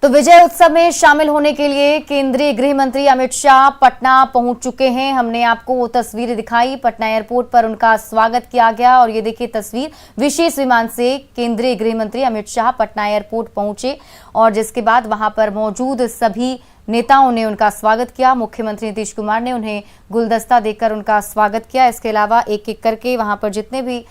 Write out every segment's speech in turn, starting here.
तो विजय उत्सव में शामिल होने के लिए केंद्रीय गृह मंत्री अमित शाह पटना पहुंच चुके हैं। हमने आपको वो तस्वीरें दिखाई, पटना एयरपोर्ट पर उनका स्वागत किया गया और ये देखिए तस्वीर, विशेष विमान से केंद्रीय गृह मंत्री अमित शाह पटना एयरपोर्ट पहुंचे और जिसके बाद वहां पर मौजूद सभी नेताओं ने उनका स्वागत किया। मुख्यमंत्री नीतीश कुमार ने उन्हें गुलदस्ता देकर उनका स्वागत किया। इसके अलावा एक एक करके वहां पर जितने भी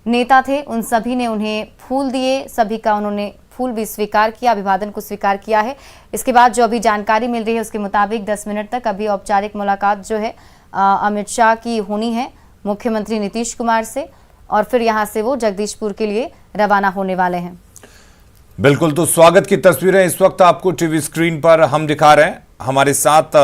नेता थे उन सभी ने उन्हें फूल दिए, सभी का उन्होंने फूल भी स्वीकार किया, अभिवादन को स्वीकार किया है। इसके बाद जो अभी जानकारी मिल रही है उसके मुताबिक 10 मिनट तक अभी औपचारिक मुलाकात जो है अमित शाह की होनी है मुख्यमंत्री नीतीश कुमार से और फिर यहां से वो जगदीशपुर के लिए रवाना होने वाले हैं। बिल्कुल, तो स्वागत की तस्वीरें इस वक्त आपको टीवी स्क्रीन पर हम दिखा रहे हैं। हमारे साथ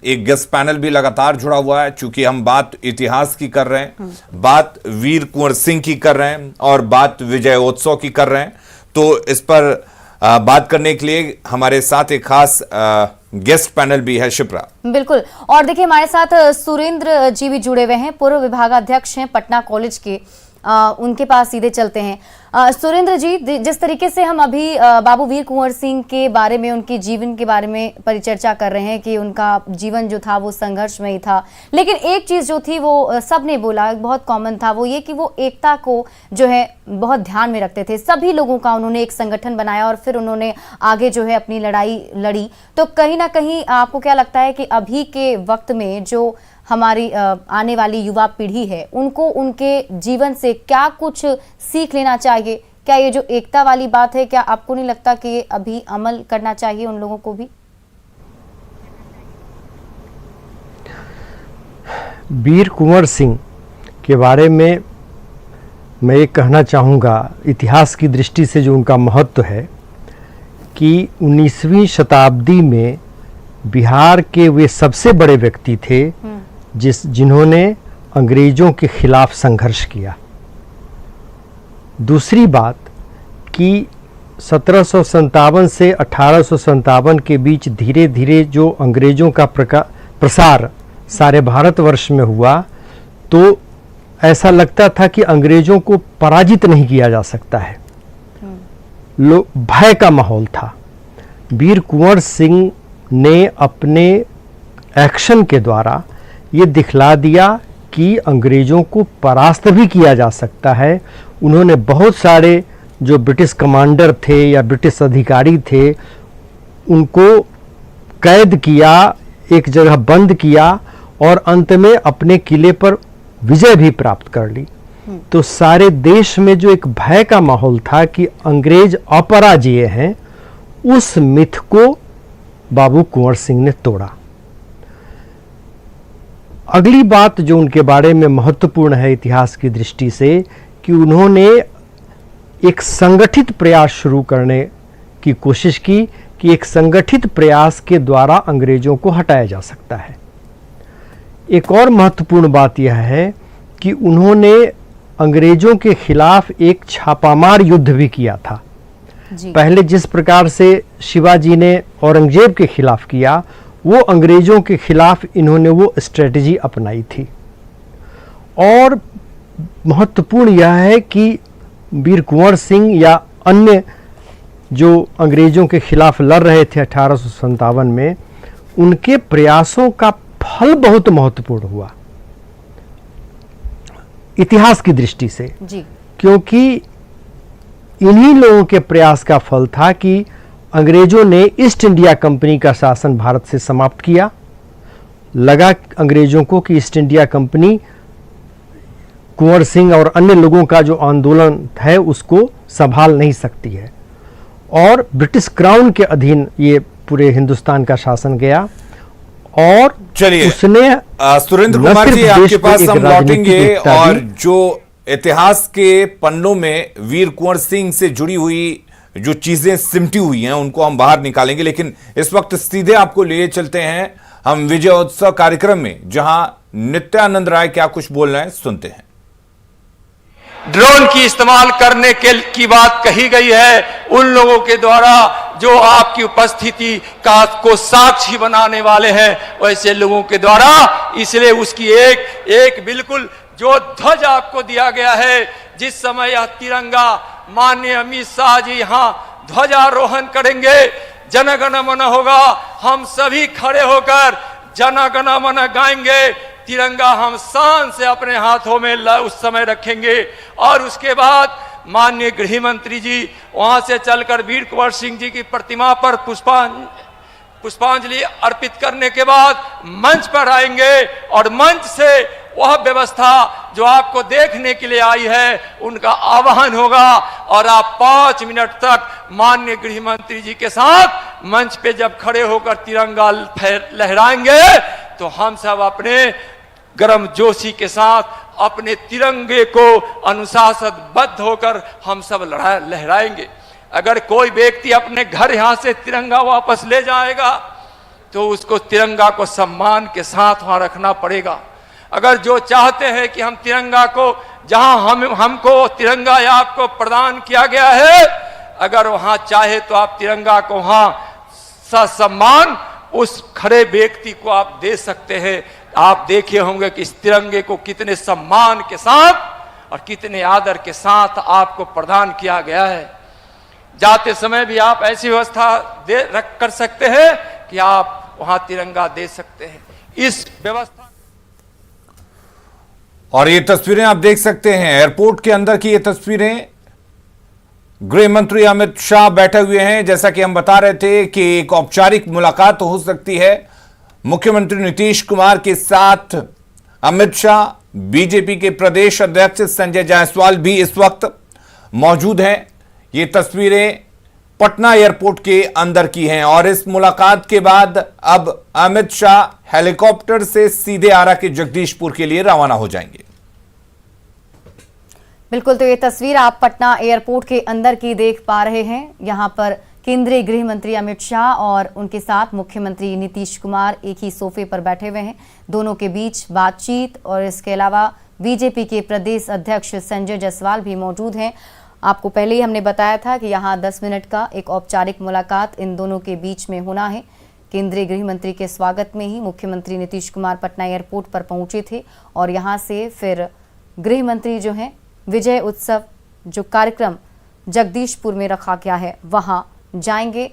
एक गेस्ट पैनल भी लगातार जुड़ा हुआ है। चूंकि हम बात इतिहास की कर रहे हैं, बात वीर कुंवर सिंह की कर रहे हैं और बात विजयोत्सव की कर रहे हैं, तो इस पर बात करने के लिए हमारे साथ एक खास गेस्ट पैनल भी है। शिप्रा, बिल्कुल, और देखिए हमारे साथ सुरेंद्र जी भी जुड़े हुए हैं, पूर्व विभागाध्यक्ष हैं पटना कॉलेज के। उनके पास सीधे चलते हैं। सुरेंद्र जी, जिस तरीके से हम अभी बाबू वीर कुंवर सिंह के बारे में, उनके जीवन के बारे में परिचर्चा कर रहे हैं कि उनका जीवन जो था वो संघर्षमयी था, लेकिन एक चीज जो थी वो सबने बोला, बहुत कॉमन था, वो ये कि वो एकता को जो है बहुत ध्यान में रखते थे। सभी लोगों का उन्होंने एक संगठन बनाया और फिर उन्होंने आगे जो है अपनी लड़ाई लड़ी। तो कहीं ना कहीं आपको क्या लगता है कि अभी के वक्त में जो हमारी आने वाली युवा पीढ़ी है उनको उनके जीवन से क्या कुछ सीख लेना चाहिए? क्या ये जो एकता वाली बात है, क्या आपको नहीं लगता कि ये अभी अमल करना चाहिए उन लोगों को भी? वीर कुंवर सिंह के बारे में मैं ये कहना चाहूँगा, इतिहास की दृष्टि से जो उनका महत्व है कि 19वीं शताब्दी में बिहार के वे सबसे बड़े व्यक्ति थे जिन्होंने अंग्रेजों के खिलाफ संघर्ष किया। दूसरी बात कि 1757 से 1857 के बीच धीरे धीरे जो अंग्रेजों का प्रसार सारे भारतवर्ष में हुआ, तो ऐसा लगता था कि अंग्रेजों को पराजित नहीं किया जा सकता है, भय का माहौल था। वीर कुंवर सिंह ने अपने एक्शन के द्वारा ये दिखला दिया कि अंग्रेजों को परास्त भी किया जा सकता है। उन्होंने बहुत सारे जो ब्रिटिश कमांडर थे या ब्रिटिश अधिकारी थे उनको कैद किया, एक जगह बंद किया और अंत में अपने किले पर विजय भी प्राप्त कर ली। तो सारे देश में जो एक भय का माहौल था कि अंग्रेज अपराजेय हैं, उस मिथ को बाबू कुंवर सिंह ने तोड़ा। अगली बात जो उनके बारे में महत्वपूर्ण है इतिहास की दृष्टि से कि उन्होंने एक संगठित प्रयास शुरू करने की कोशिश की कि एक संगठित प्रयास के द्वारा अंग्रेजों को हटाया जा सकता है। एक और महत्वपूर्ण बात यह है कि उन्होंने अंग्रेजों के खिलाफ एक छापामार युद्ध भी किया था। पहले जिस प्रकार से शिवाजी ने औरंगजेब के खिलाफ किया, वो अंग्रेजों के खिलाफ इन्होंने वो स्ट्रेटजी अपनाई थी। और महत्वपूर्ण यह है कि वीर कुंवर सिंह या अन्य जो अंग्रेजों के खिलाफ लड़ रहे थे 1857 में, उनके प्रयासों का फल बहुत महत्वपूर्ण हुआ इतिहास की दृष्टि से जी। क्योंकि इन्हीं लोगों के प्रयास का फल था कि अंग्रेजों ने ईस्ट इंडिया कंपनी का शासन भारत से समाप्त किया। लगा अंग्रेजों को कि east India company Kunwar Singh और अन्य लोगों का जो आंदोलन है उसको संभाल नहीं सकती है और ब्रिटिश क्राउन के अधीन ये पूरे हिंदुस्तान का शासन गया। और चलिए उसने सुरेंद्र कुमार जी, आपके पास हम लौटेंगे और जो इतिहास के पन्नों में वीर कुंवर सिंह से जुड़ी हुई जो चीजें सिमटी हुई हैं उनको हम बाहर निकालेंगे, लेकिन इस वक्त सीधे आपको ले चलते हैं हम विजयोत्सव कार्यक्रम में, जहां नित्यानंद राय क्या कुछ बोल रहे हैं, सुनते हैं। ड्रोन की इस्तेमाल करने की बात कही गई है उन लोगों के द्वारा जो आपकी उपस्थिति का को साक्षी बनाने वाले हैं, वैसे लोगों के द्वारा। इसलिए उसकी एक बिल्कुल जो ध्वज आपको दिया गया है, जिस समय यह तिरंगा माननीय अमित शाह जी यहाँ ध्वजारोहण करेंगे, जन गण मन होगा, हम सभी खड़े होकर जन गण मन गाएंगे। तिरंगा हम शान से अपने हाथों में उस समय रखेंगे और उसके बाद माननीय गृह मंत्री जी वहां से चलकर वीर कुंवर सिंह जी की प्रतिमा पर पुष्पांजलि अर्पित करने के बाद मंच पर आएंगे और मंच से वह व्यवस्था जो आपको देखने के लिए आई है उनका आह्वान होगा और आप 5 मिनट तक माननीय गृह मंत्री जी के साथ मंच पे जब खड़े होकर तिरंगा लहराएंगे तो हम सब अपने गर्मजोशी के साथ अपने तिरंगे को अनुशासनबद्ध होकर हम सब लहराएंगे। अगर कोई व्यक्ति अपने घर यहां से तिरंगा वापस ले जाएगा तो उसको तिरंगा को सम्मान के साथ वहां रखना पड़ेगा। अगर जो चाहते हैं कि हम तिरंगा को जहां हमको तिरंगा या आपको प्रदान किया गया है, अगर वहां चाहे तो आप तिरंगा को वहां ससम्मान उस खड़े व्यक्ति को आप दे सकते हैं। आप देखे होंगे कि इस तिरंगे को कितने सम्मान के साथ और कितने आदर के साथ आपको प्रदान किया गया है। जाते समय भी आप ऐसी व्यवस्था रख कर सकते हैं कि आप वहां तिरंगा दे सकते हैं। इस व्यवस्था और ये तस्वीरें आप देख सकते हैं एयरपोर्ट के अंदर की ये तस्वीरें। गृह मंत्री अमित शाह बैठे हुए हैं। जैसा कि हम बता रहे थे कि एक औपचारिक मुलाकात हो सकती है मुख्यमंत्री नीतीश कुमार के साथ। अमित शाह, बीजेपी के प्रदेश अध्यक्ष संजय जायसवाल भी इस वक्त मौजूद हैं। ये तस्वीरें पटना एयरपोर्ट के अंदर की हैं और इस मुलाकात के बाद अब अमित शाह हेलीकॉप्टर से सीधे आरा के जगदीशपुर के लिए रवाना हो जाएंगे। बिल्कुल, तो ये तस्वीर आप पटना एयरपोर्ट के अंदर की देख पा रहे हैं। यहां पर केंद्रीय गृह मंत्री अमित शाह और उनके साथ मुख्यमंत्री नीतीश कुमार एक ही सोफे पर बैठे हुए हैं। दोनों के बीच बातचीत और इसके अलावा बीजेपी के प्रदेश अध्यक्ष संजय जायसवाल भी मौजूद हैं। आपको पहले ही हमने बताया था कि यहाँ 10 मिनट का एक औपचारिक मुलाकात इन दोनों के बीच में होना है। केंद्रीय गृह मंत्री के स्वागत में ही मुख्यमंत्री नीतीश कुमार पटना एयरपोर्ट पर पहुंचे थे और यहाँ से फिर गृह मंत्री जो हैं विजय उत्सव जो कार्यक्रम जगदीशपुर में रखा गया है वहाँ जाएंगे।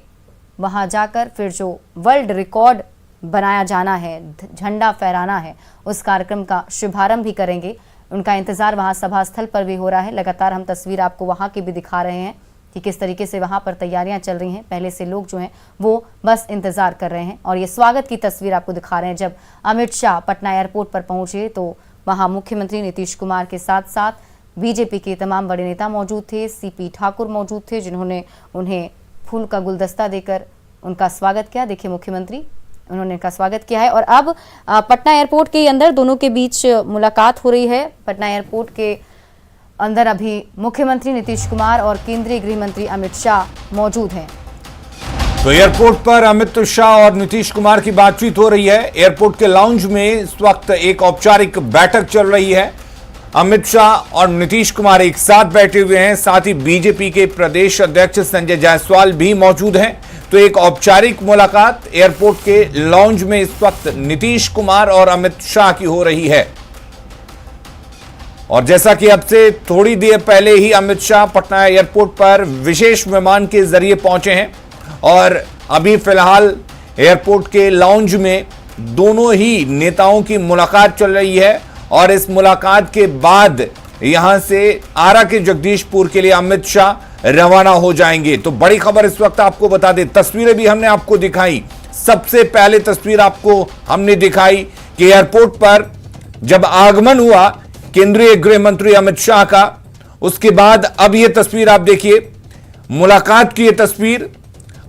वहाँ जाकर फिर जो वर्ल्ड रिकॉर्ड बनाया जाना है, झंडा फहराना है, उस कार्यक्रम का शुभारंभ भी करेंगे। उनका इंतजार वहाँ सभा स्थल पर भी हो रहा है। लगातार हम तस्वीर आपको वहाँ की भी दिखा रहे हैं कि किस तरीके से वहाँ पर तैयारियां चल रही हैं। पहले से लोग जो हैं वो बस इंतजार कर रहे हैं और ये स्वागत की तस्वीर आपको दिखा रहे हैं। जब अमित शाह पटना एयरपोर्ट पर पहुंचे तो वहाँ मुख्यमंत्री नीतीश कुमार के साथ साथ बीजेपी के तमाम बड़े नेता मौजूद थे। सीपी ठाकुर मौजूद थे जिन्होंने उन्हें फूल का गुलदस्ता देकर उनका स्वागत किया। देखिए मुख्यमंत्री उन्होंने इनका स्वागत किया है और अब पटना एयरपोर्ट के अंदर दोनों के बीच मुलाकात हो रही है। पटना एयरपोर्ट के अंदर अभी मुख्यमंत्री नीतीश कुमार और केंद्रीय गृह मंत्री अमित शाह मौजूद हैं। तो एयरपोर्ट पर अमित शाह और नीतीश कुमार की बातचीत हो रही है। एयरपोर्ट के लाउंज में इस वक्त एक औपचारिक बैठक चल रही है। अमित शाह और नीतीश कुमार एक साथ बैठे हुए हैं। साथ ही बीजेपी के प्रदेश अध्यक्ष संजय जायसवाल भी मौजूद हैं। तो एक औपचारिक मुलाकात एयरपोर्ट के लाउंज में इस वक्त नीतीश कुमार और अमित शाह की हो रही है। और जैसा कि अब से थोड़ी देर पहले ही अमित शाह पटना एयरपोर्ट पर विशेष विमान के जरिए पहुंचे हैं और अभी फिलहाल एयरपोर्ट के लाउंज में दोनों ही नेताओं की मुलाकात चल रही है और इस मुलाकात के बाद यहां से आरा के जगदीशपुर के लिए अमित शाह रवाना हो जाएंगे। तो बड़ी खबर इस वक्त आपको बता दें, तस्वीरें भी हमने आपको दिखाई। सबसे पहले तस्वीर आपको हमने दिखाई कि एयरपोर्ट पर जब आगमन हुआ केंद्रीय गृह मंत्री अमित शाह का, उसके बाद अब यह तस्वीर आप देखिए, मुलाकात की यह तस्वीर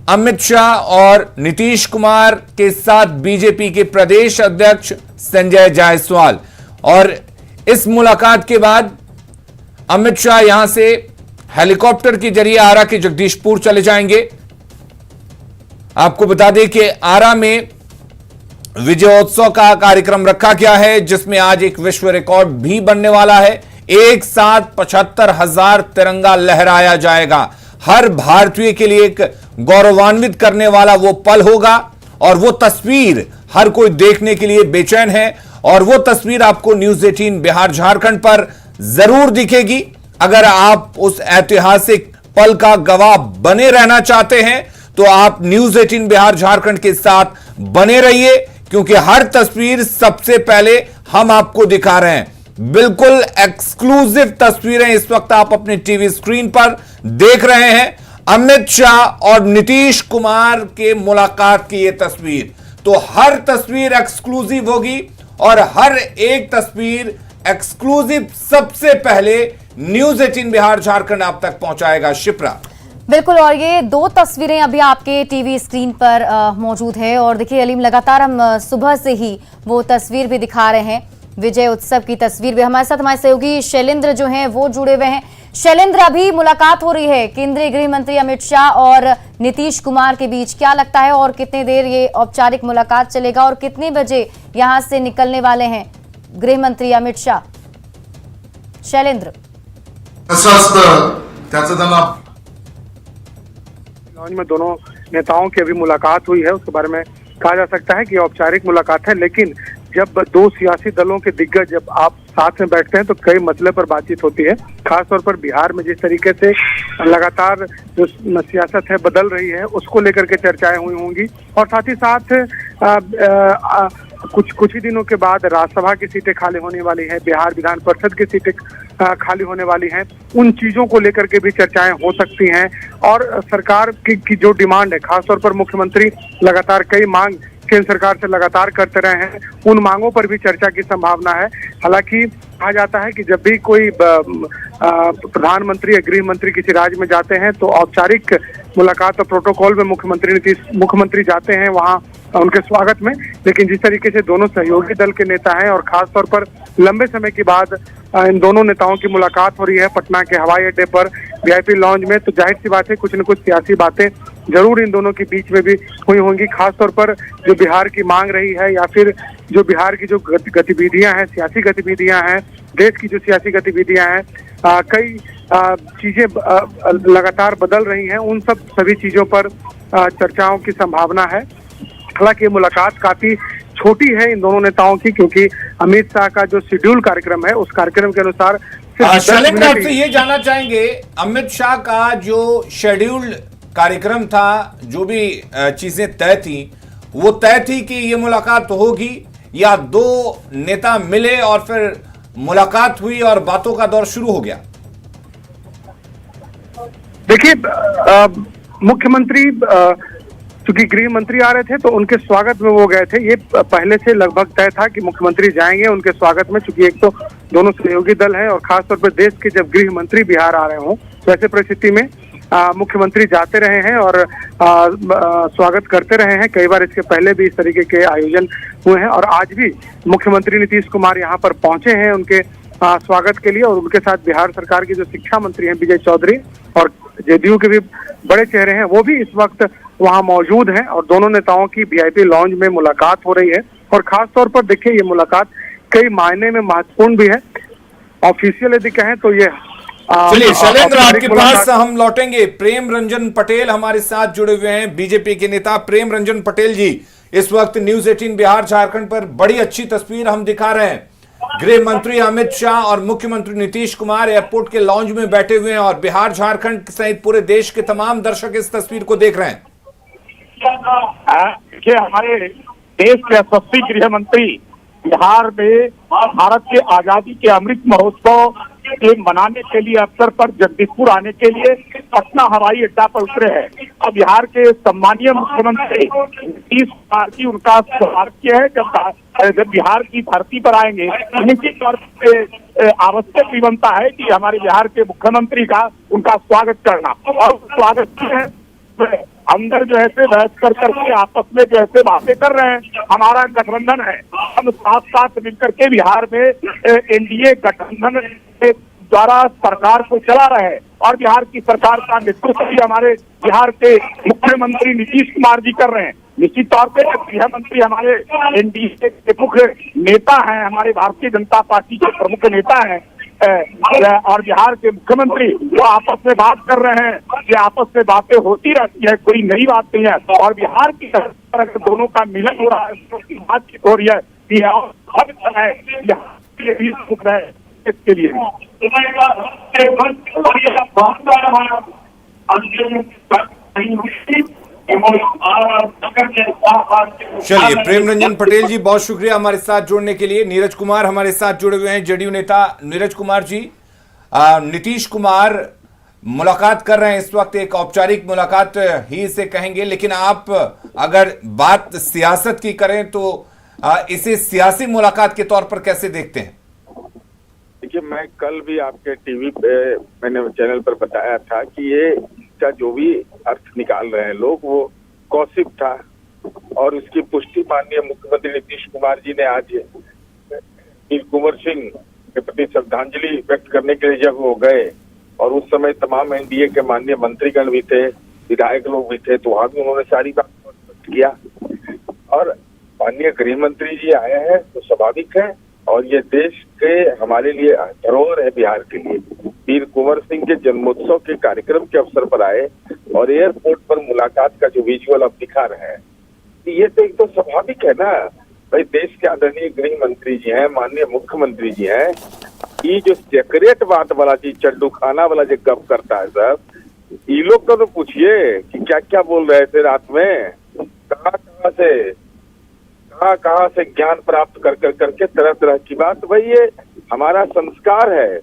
अमित शाह और नीतीश कुमार के साथ बीजेपी के प्रदेश अध्यक्ष संजय जायसवाल। और इस मुलाकात के बाद अमित शाह यहां से हेलीकॉप्टर के जरिए आरा के जगदीशपुर चले जाएंगे। आपको बता दें कि आरा में विजयोत्सव का कार्यक्रम रखा गया है जिसमें आज एक विश्व रिकॉर्ड भी बनने वाला है। एक साथ 75,000 तिरंगा लहराया जाएगा। हर भारतीय के लिए एक गौरवान्वित करने वाला वो पल होगा और वो तस्वीर हर कोई देखने के लिए बेचैन है और वो तस्वीर आपको न्यूज 18 बिहार झारखंड पर जरूर दिखेगी। अगर आप उस ऐतिहासिक पल का गवाह बने रहना चाहते हैं तो आप न्यूज 18 बिहार झारखंड के साथ बने रहिए, क्योंकि हर तस्वीर सबसे पहले हम आपको दिखा रहे हैं। बिल्कुल एक्सक्लूसिव तस्वीरें इस वक्त आप अपने टीवी स्क्रीन पर देख रहे हैं। अमित शाह और नीतीश कुमार के मुलाकात की यह तस्वीर, तो हर तस्वीर एक्सक्लूसिव होगी और हर एक तस्वीर एक्सक्लूसिव सबसे पहले न्यूज 18 बिहार झारखंड आप तक पहुंचाएगा। शिप्रा, बिल्कुल, और ये दो तस्वीरें अभी आपके टीवी स्क्रीन पर मौजूद है। और देखिए अलीम, लगातार हम सुबह से ही वो तस्वीर भी दिखा रहे हैं, विजय उत्सव की तस्वीर भी। हमारे साथ हमारे सहयोगी शैलेंद्र जो हैं वो जुड़े हुए हैं। शैलेंद्र, अभी मुलाकात हो रही है केंद्रीय गृह मंत्री अमित शाह और नीतीश कुमार के बीच, क्या लगता है और कितनी देर ये औपचारिक मुलाकात चलेगा और कितने बजे यहां से निकलने वाले हैं गृह मंत्री अमित शाह? शैलेंद्र, लॉन्च में दोनों नेताओं की अभी मुलाकात हुई है, उसके बारे में कहा जा सकता है कि औपचारिक मुलाकात है। लेकिन जब दो सियासी दलों के दिग्गज जब आप साथ में बैठते हैं तो कई मसले पर बातचीत होती है। खासतौर पर बिहार में जिस तरीके से लगातार जो सियासत है बदल रही है, उसको लेकर के चर्चाएं हुई होंगी। और साथ ही साथ कुछ ही दिनों के बाद राज्यसभा की सीटें खाली होने वाली है, बिहार विधान परिषद की सीटें खाली होने वाली हैं। उन चीजों को लेकर के भी चर्चाएं हो सकती हैं। और सरकार की जो डिमांड है, खासतौर पर मुख्यमंत्री लगातार कई मांग केंद्र सरकार से लगातार करते रहे हैं, उन मांगों पर भी चर्चा की संभावना है। हालांकि कहा जाता है कि जब भी कोई प्रधानमंत्री या गृह मंत्री किसी राज्य में जाते हैं तो औपचारिक मुलाकात और प्रोटोकॉल में मुख्यमंत्री जाते हैं वहां उनके स्वागत में। लेकिन जिस तरीके से दोनों सहयोगी दल के नेता हैं और खासतौर पर लंबे समय के बाद इन दोनों नेताओं की मुलाकात हो रही है पटना के हवाई अड्डे पर वीआईपी लॉन्ज में, तो जाहिर सी बात है कुछ न कुछ सियासी बातें जरूर इन दोनों के बीच में भी हुई होंगी। खासतौर पर जो बिहार की मांग रही है या फिर जो बिहार की जो गतिविधियां हैं, सियासी गतिविधियां हैं, देश की जो सियासी गतिविधियां हैं, कई चीजें लगातार बदल रही हैं, उन सभी चीजों पर चर्चाओं की संभावना है। हालांकि मुलाकात काफी छोटी है इन दोनों नेताओं की, क्योंकि अमित शाह का जो शेड्यूल कार्यक्रम है उस कार्यक्रम के अनुसार शैलेंद्र, आपसे ये जानना चाहेंगे, अमित शाह का जो शेड्यूल्ड कार्यक्रम था, जो भी चीजें तय थी, वो तय थी कि ये मुलाकात होगी या दो नेता मिले और फिर मुलाकात हुई और बातों का दौर शुरू हो गया? देखिए, मुख्यमंत्री चूंकि गृह मंत्री आ रहे थे तो उनके स्वागत में वो गए थे। ये पहले से लगभग तय था कि मुख्यमंत्री जाएंगे उनके स्वागत में, चूंकि एक तो दोनों सहयोगी दल हैं और खासतौर पर देश के जब गृह मंत्री बिहार आ रहे हों तो ऐसे परिस्थिति में मुख्यमंत्री जाते रहे हैं और स्वागत करते रहे हैं। कई बार इसके पहले भी इस तरीके के आयोजन हुए हैं और आज भी मुख्यमंत्री नीतीश कुमार यहाँ पर पहुंचे हैं उनके स्वागत के लिए। और उनके साथ बिहार सरकार के जो शिक्षा मंत्री हैं विजय चौधरी और जेडीयू के भी बड़े चेहरे हैं, वो भी इस वक्त वहां मौजूद हैं। और दोनों नेताओं की वीआईपी लॉन्ज में मुलाकात हो रही है। और खास तौर पर देखिए, ये मुलाकात कई मायने में महत्वपूर्ण भी है। ऑफिशियल यदि कहें तो ये चलिए शैलेंद्र, आपके पास हम लौटेंगे। प्रेम रंजन पटेल हमारे साथ जुड़े हुए हैं, बीजेपी के नेता प्रेम रंजन पटेल जी। इस वक्त न्यूज 18 बिहार झारखंड पर बड़ी अच्छी तस्वीर हम दिखा रहे हैं। गृह मंत्री अमित शाह और मुख्यमंत्री नीतीश कुमार एयरपोर्ट के लॉन्ज में बैठे हुए हैं और बिहार झारखंड सहित पूरे देश के तमाम दर्शक इस तस्वीर को देख रहे हैं। देखिए, हमारे देश के यशस्वी गृह मंत्री बिहार में भारत के आजादी के अमृत महोत्सव के मनाने के लिए अवसर पर जगदीशपुर आने के लिए पटना हवाई अड्डा पर उतरे हैं। अब बिहार के सम्मानीय मुख्यमंत्री नीतीश कुमार की उनका स्वागत किया है। जब बिहार की धरती पर आएंगे निश्चित तौर पर आवश्यक भी बनता है कि हमारे बिहार के मुख्यमंत्री का उनका स्वागत करना। और स्वागत है अंदर जो है बहस कर करके आपस में जो है बातें कर रहे हैं। हमारा गठबंधन है, हम साथ साथ मिलकर के बिहार में एनडीए गठबंधन के द्वारा सरकार को चला रहे हैं और बिहार की सरकार का नेतृत्व भी हमारे बिहार के मुख्यमंत्री नीतीश कुमार जी कर रहे हैं। निश्चित तौर पे गृह मंत्री हमारे एनडीए के मुख्य नेता हैं, हमारे भारतीय जनता पार्टी के प्रमुख नेता हैं और बिहार के मुख्यमंत्री वो आपस में बात कर रहे हैं। ये आपस में बातें होती रहती है, कोई नई बात नहीं है। और बिहार की तरफ दोनों का मिलन हो रहा है, बातचीत हो रही है, हर तरह भी सुख रहे इसके लिए चलिए, प्रेम रंजन पटेल जी, बहुत शुक्रिया हमारे साथ जुड़ने के लिए। नीरज कुमार हमारे साथ जुड़े हुए हैं, जेडीयू नेता नीरज कुमार जी। नीतीश कुमार मुलाकात कर रहे हैं इस वक्त, एक औपचारिक मुलाकात ही इसे कहेंगे, लेकिन आप अगर बात सियासत की करें तो इसे सियासी मुलाकात के तौर पर कैसे देखते हैं? देखिए, मैं कल भी आपके टीवी पे मैंने चैनल पर बताया था कि ये का जो भी अर्थ निकाल रहे हैं लोग, वो गॉसिप था, और उसकी पुष्टि माननीय मुख्यमंत्री नीतीश कुमार जी ने आज वीर कुंवर सिंह के प्रति श्रद्धांजलि व्यक्त करने के लिए जब वो गए, और उस समय तमाम एनडीए के माननीय मंत्रीगण भी थे, विधायक लोग भी थे, तो वहां भी उन्होंने सारी बात स्पष्ट किया। और माननीय गृह मंत्री जी आए हैं तो स्वाभाविक है, और ये देश के हमारे लिए धरोहर है बिहार के लिए। वीर कुंवर सिंह के जन्मोत्सव के कार्यक्रम के अवसर पर आए और एयरपोर्ट पर मुलाकात का जो विजुअल आप दिखा रहे हैं, ये तो एक तो स्वाभाविक है ना भाई। देश के आदरणीय गृह मंत्री जी हैं, माननीय मुख्यमंत्री जी हैं, ये जो सेक्रेट बात वाला चीज, चड्डू खाना वाला जो गप करता है सब, ये लोग को तो पूछिए कि क्या क्या बोल रहे थे रात में, कहाँ से ज्ञान प्राप्त करके तरह तरह की बात। भाई ये हमारा संस्कार है,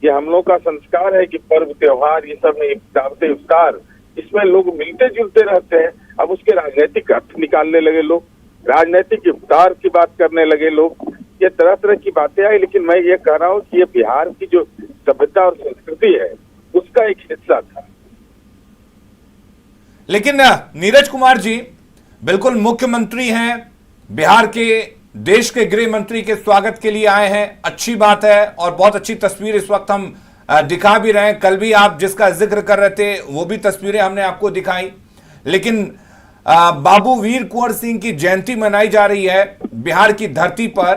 ये हम लोग का संस्कार है कि पर्व त्योहार ये सब में दावत इफ्तार, इसमें लोग मिलते जुलते रहते हैं। अब उसके राजनीतिक अर्थ निकालने लगे लोग, राजनीतिक इफ्तार की बात करने लगे लोग, ये तरह तरह की बातें आई। लेकिन मैं ये कह रहा हूँ कि ये बिहार की जो सभ्यता और संस्कृति है उसका एक हिस्सा था। लेकिन नीरज कुमार जी बिल्कुल मुख्यमंत्री हैं बिहार के, देश के गृह मंत्री के स्वागत के लिए आए हैं, अच्छी बात है, और बहुत अच्छी तस्वीर इस वक्त हम दिखा भी रहे हैं। कल भी आप जिसका जिक्र कर रहे थे वो भी तस्वीरें हमने आपको दिखाई। लेकिन बाबू वीर कुंवर सिंह की जयंती मनाई जा रही है बिहार की धरती पर,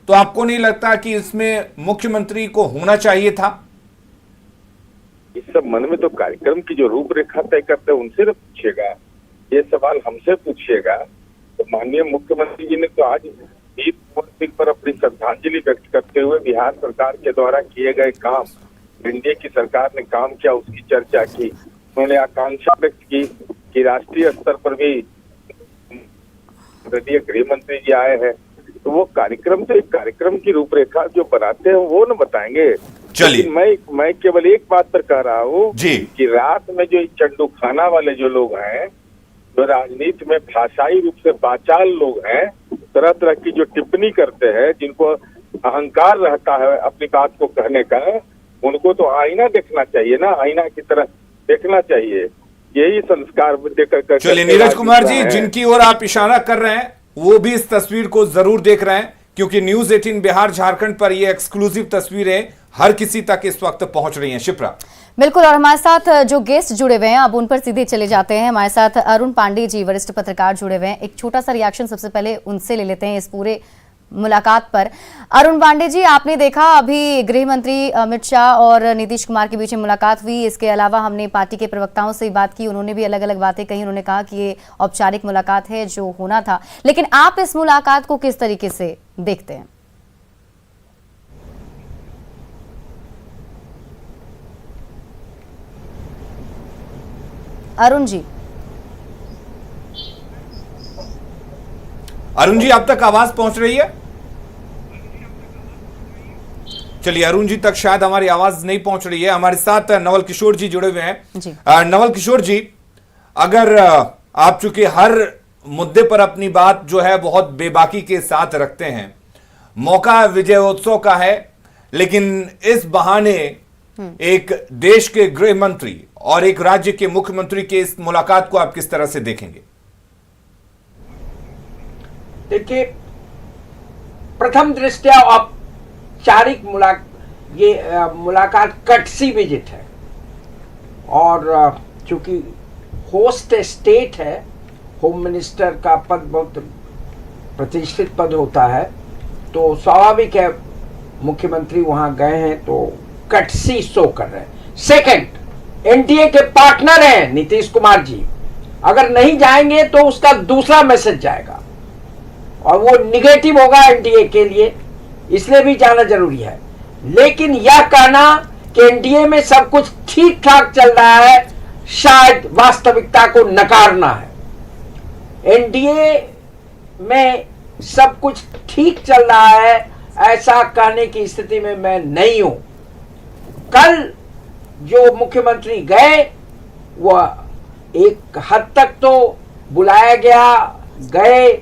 तो आपको नहीं लगता कि इसमें मुख्यमंत्री को होना चाहिए था? इस सब मन में तो कार्यक्रम की जो रूपरेखा तय करते हैं उनसे न पूछिएगा, ये सवाल हमसे पूछिएगा। तो माननीय मुख्यमंत्री जी ने तो आज वीर कुंवर सिंह पर अपनी श्रद्धांजलि व्यक्त करते हुए बिहार सरकार के द्वारा किए गए काम, एनडीए की सरकार ने काम किया, उसकी चर्चा की। उन्होंने आकांक्षा व्यक्त की कि राष्ट्रीय स्तर पर भी गृह मंत्री जी आए हैं, तो वो कार्यक्रम तो एक कार्यक्रम की रूपरेखा जो बनाते हैं वो न बताएंगे। चलिए, मैं केवल एक बात पर कह रहा हूँ जी कि रात में जो चंडू खाना वाले जो लोग हैं, जो राजनीति में भाषाई रूप से बाचाल लोग हैं, तरह तरह की जो टिप्पणी करते हैं, जिनको अहंकार रहता है अपनी बात को कहने का, उनको तो आईना देखना चाहिए ना, आईना की तरह देखना चाहिए। यही संस्कार देकर। चलिए नीरज कुमार जी, जिनकी ओर आप इशारा कर रहे हैं वो भी इस तस्वीर को जरूर देख रहे हैं, क्योंकि न्यूज 18 बिहार झारखंड पर ये एक्सक्लूसिव तस्वीरें हर किसी तक इस वक्त पहुंच रही हैं। शिप्रा, बिल्कुल, और हमारे साथ जो गेस्ट जुड़े हुए हैं अब उन पर सीधे चले जाते हैं। हमारे साथ अरुण पांडे जी, वरिष्ठ पत्रकार, जुड़े हुए हैं। एक छोटा सा रिएक्शन सबसे पहले उनसे ले लेते हैं इस पूरे मुलाकात पर। अरुण पांडे जी, आपने देखा अभी गृह मंत्री अमित शाह और नीतीश कुमार के बीच में मुलाकात हुई। इसके अलावा हमने पार्टी के प्रवक्ताओं से बात की, उन्होंने भी अलग अलग बातें कही। उन्होंने कहा कि ये औपचारिक मुलाकात है जो होना था, लेकिन आप इस मुलाकात को किस तरीके से देखते हैं? अरुण जी, आप तक आवाज पहुंच रही है? चलिए, अरुण जी तक शायद हमारी आवाज नहीं पहुंच रही है। हमारे साथ नवल किशोर जी जुड़े हुए हैं। नवल किशोर जी, अगर आप चूंकि हर मुद्दे पर अपनी बात जो है बहुत बेबाकी के साथ रखते हैं, मौका विजयोत्सव का है, लेकिन इस बहाने एक देश के गृह मंत्री और एक राज्य के मुख्यमंत्री के इस मुलाकात को आप किस तरह से देखेंगे? देखिए, प्रथम दृष्टया औपचारिक मुलाकात कटसी विजिट है, और चूंकि होस्ट स्टेट है, होम मिनिस्टर का पद बहुत प्रतिष्ठित पद होता है, तो स्वाभाविक है मुख्यमंत्री वहां गए हैं तो कटसी शो कर रहे हैं। सेकंड, एनडीए के पार्टनर हैं नीतीश कुमार जी, अगर नहीं जाएंगे तो उसका दूसरा मैसेज जाएगा और वो निगेटिव होगा एनडीए के लिए, इसलिए भी जाना जरूरी है। लेकिन यह कहना कि एनडीए में सब कुछ ठीक ठाक चल रहा है, शायद वास्तविकता को नकारना है। एनडीए में सब कुछ ठीक चल रहा है ऐसा कहने की स्थिति में मैं नहीं हूं। कल जो मुख्यमंत्री गए वह एक हद तक तो बुलाया गए,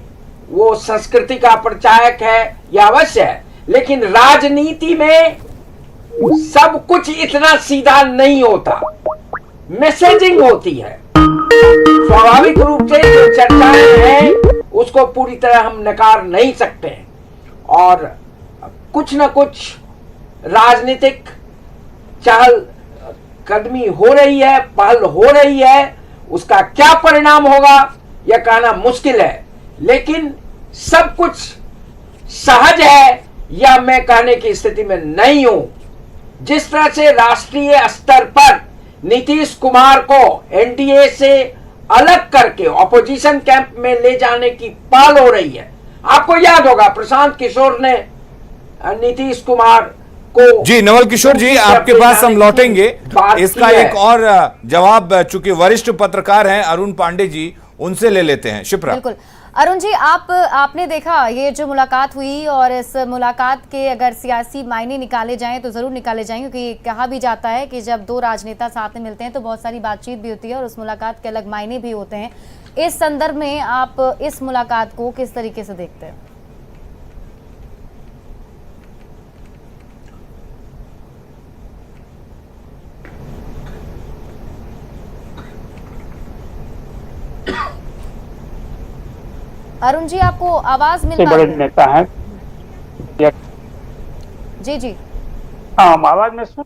वो संस्कृति का प्रचारक है, यह अवश्य है, लेकिन राजनीति में सब कुछ इतना सीधा नहीं होता, मैसेजिंग होती है। स्वाभाविक रूप से जो चर्चाएं हैं उसको पूरी तरह हम नकार नहीं सकते हैं, और कुछ न कुछ राजनीतिक चहल कदमी हो रही है, पहल हो रही है। उसका क्या परिणाम होगा यह कहना मुश्किल है, लेकिन सब कुछ सहज है यह मैं कहने की स्थिति में नहीं हूं। जिस तरह से राष्ट्रीय स्तर पर नीतीश कुमार को एनडीए से अलग करके ऑपोजिशन कैंप में ले जाने की पहल हो रही है। आपको याद होगा प्रशांत किशोर ने नीतीश कुमार को, जी नवल किशोर जी, आपके पास हम लौटेंगे। इसका एक और जवाब चूंकि वरिष्ठ पत्रकार हैं अरुण पांडे जी, उनसे ले लेते हैं। शिप्रा। बिल्कुल अरुण जी, आपने देखा ये जो मुलाकात हुई, और इस मुलाकात के अगर सियासी मायने निकाले जाएं तो जरूर निकाले जाएंगे, क्योंकि कहा भी जाता है कि जब दो राजनेता साथ में मिलते हैं तो बहुत सारी बातचीत भी होती है और उस मुलाकात के अलग मायने भी होते हैं। इस संदर्भ में आप इस मुलाकात को किस तरीके से देखते हैं? अरुण जी, आपको आवाज मिल रही है? बड़े नेता हैं। जी जी, आवाज में सुन।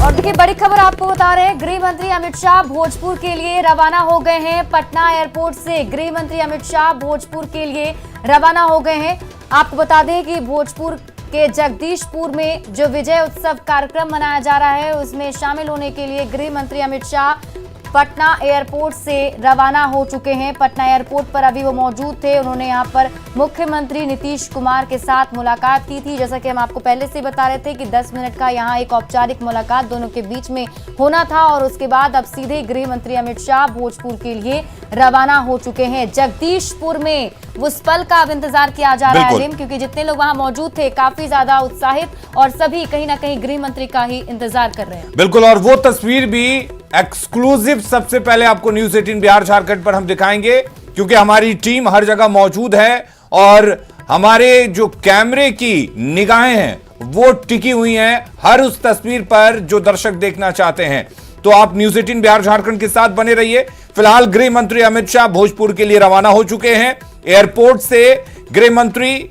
और देखिए बड़ी खबर आपको बता रहे हैं, गृह मंत्री अमित शाह भोजपुर के लिए रवाना हो गए हैं। पटना एयरपोर्ट से गृह मंत्री अमित शाह भोजपुर के लिए रवाना हो गए हैं। आपको बता दें कि भोजपुर के जगदीशपुर में जो विजय उत्सव कार्यक्रम मनाया जा रहा है उसमें शामिल होने के लिए गृह मंत्री अमित शाह पटना एयरपोर्ट से रवाना हो चुके हैं। पटना एयरपोर्ट पर अभी वो मौजूद थे। उन्होंने यहां पर मुख्यमंत्री नीतीश कुमार के साथ मुलाकात की थी। जैसा कि हम आपको पहले से बता रहे थे कि 10 मिनट का यहां एक औपचारिक मुलाकात दोनों के बीच में होना था, और उसके बाद अब सीधे गृह मंत्री अमित शाह भोजपुर के लिए रवाना हो चुके हैं। जगदीशपुर में उस पल का अब इंतजार किया जा रहा है जिम, क्योंकि जितने लोग वहां मौजूद थे काफी ज्यादा उत्साहित और सभी कहीं ना कहीं गृह मंत्री का ही इंतजार कर रहे हैं। बिल्कुल, और वो तस्वीर भी एक्सक्लूसिव सबसे पहले आपको न्यूज 18 बिहार झारखंड पर हम दिखाएंगे, क्योंकि हमारी टीम हर जगह मौजूद है और हमारे जो कैमरे की निगाहें हैं वो टिकी हुई हैं हर उस तस्वीर पर जो दर्शक देखना चाहते हैं। तो आप न्यूज 18 बिहार झारखंड के साथ बने रहिए। फिलहाल गृह मंत्री अमित शाह भोजपुर के लिए रवाना हो चुके हैं। एयरपोर्ट से गृह मंत्री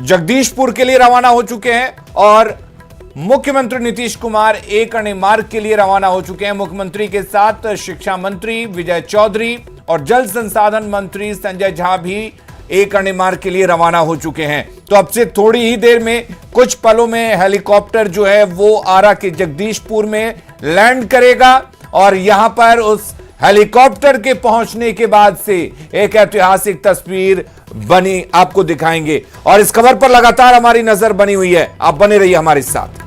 जगदीशपुर के लिए रवाना हो चुके हैं और मुख्यमंत्री नीतीश कुमार एक अन्य मार्ग के लिए रवाना हो चुके हैं। मुख्यमंत्री के साथ शिक्षा मंत्री विजय चौधरी और जल संसाधन मंत्री संजय झा भी एक अन्य मार्ग के लिए रवाना हो चुके हैं। तो अब से थोड़ी ही देर में, कुछ पलों में हेलीकॉप्टर जो है वो आरा के जगदीशपुर में लैंड करेगा और यहां पर उस हेलीकॉप्टर के पहुंचने के बाद से एक ऐतिहासिक तस्वीर बनी आपको दिखाएंगे और इस खबर पर लगातार हमारी नजर बनी हुई है। आप बने रहिए हमारे साथ।